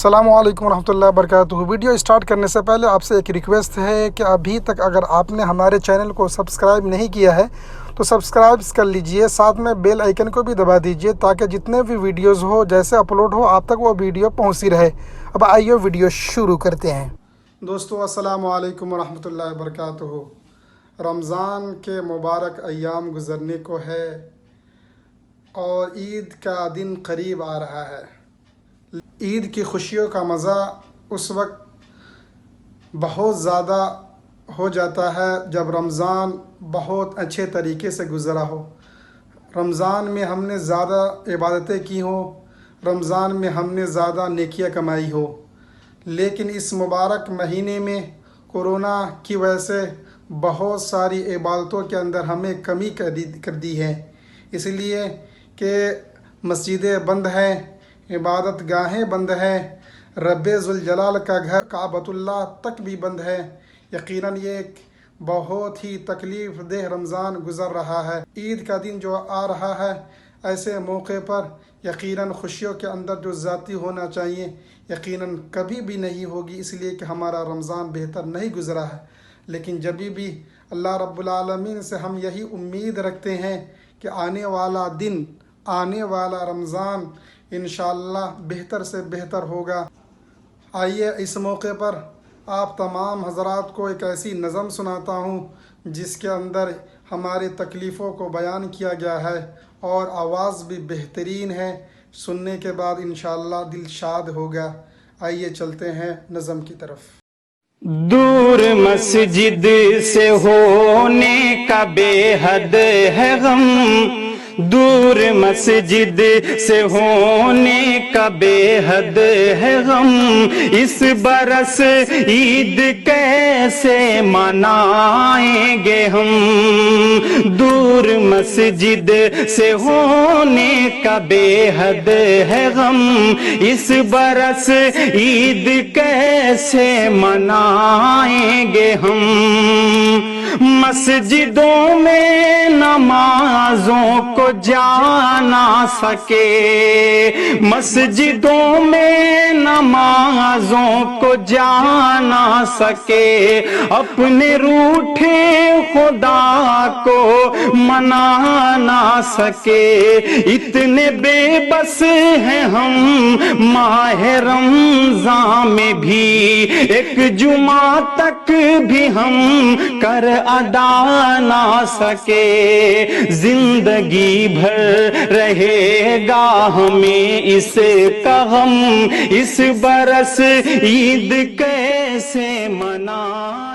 السلام علیکم ورحمۃ اللہ وبرکاتہ۔ ویڈیو اسٹارٹ کرنے سے پہلے آپ سے ایک ریکویسٹ ہے کہ ابھی تک اگر آپ نے ہمارے چینل کو سبسکرائب نہیں کیا ہے تو سبسکرائب کر لیجئے، ساتھ میں بیل آئیکن کو بھی دبا دیجئے تاکہ جتنے بھی ویڈیوز ہو جیسے اپلوڈ ہو آپ تک وہ ویڈیو پہنچتی رہے۔ اب آئیے ویڈیو شروع کرتے ہیں۔ دوستو السلام علیکم ورحمۃ اللہ وبرکاتہ۔ رمضان کے مبارک ایام گزرنے کو ہے اور عید کا دن قریب آ رہا ہے۔ عید کی خوشیوں کا مزہ اس وقت بہت زیادہ ہو جاتا ہے جب رمضان بہت اچھے طریقے سے گزرا ہو، رمضان میں ہم نے زیادہ عبادتیں کی ہوں، رمضان میں ہم نے زیادہ نیکیاں کمائی ہو۔ لیکن اس مبارک مہینے میں کورونا کی وجہ سے بہت ساری عبادتوں کے اندر ہمیں کمی کر دی ہے، اس لیے کہ مسجدیں بند ہیں، عبادت گاہیں بند ہیں، رب ذوالجلال کا گھر کعبۃ اللہ تک بھی بند ہے۔ یقیناً یہ ایک بہت ہی تکلیف دہ رمضان گزر رہا ہے۔ عید کا دن جو آ رہا ہے، ایسے موقع پر یقیناً خوشیوں کے اندر جو ذاتی ہونا چاہیے یقیناً کبھی بھی نہیں ہوگی، اس لیے کہ ہمارا رمضان بہتر نہیں گزرا ہے۔ لیکن جبھی بھی اللہ رب العالمین سے ہم یہی امید رکھتے ہیں کہ آنے والا دن، آنے والا رمضان انشاءاللہ بہتر سے بہتر ہوگا۔ آئیے اس موقع پر آپ تمام حضرات کو ایک ایسی نظم سناتا ہوں جس کے اندر ہماری تکلیفوں کو بیان کیا گیا ہے اور آواز بھی بہترین ہے، سننے کے بعد انشاءاللہ دل شاد ہوگا۔ آئیے چلتے ہیں نظم کی طرف۔ دور مسجد سے ہونے کا بے حد ہے غم، دور مسجد سے ہونے کا بے حد ہے غم، اس برس عید کیسے منائیں گے ہم، دور مسجد سے ہونے کا بے حد ہے غم، اس برس عید کیسے منائیں گے ہم، مسجدوں میں نمازوں کو جا نہ سکے، مسجدوں میں نمازوں کو جا نہ سکے، اپنے روٹھے خدا کو منا نہ سکے، اتنے بے بس ہیں ہم ماہ رمضان میں بھی، ایک جمعہ تک بھی ہم کر ادا نہ سکے، زندگی بھر رہے گا ہمیں اس کا غم، اس برس عید کیسے منائیں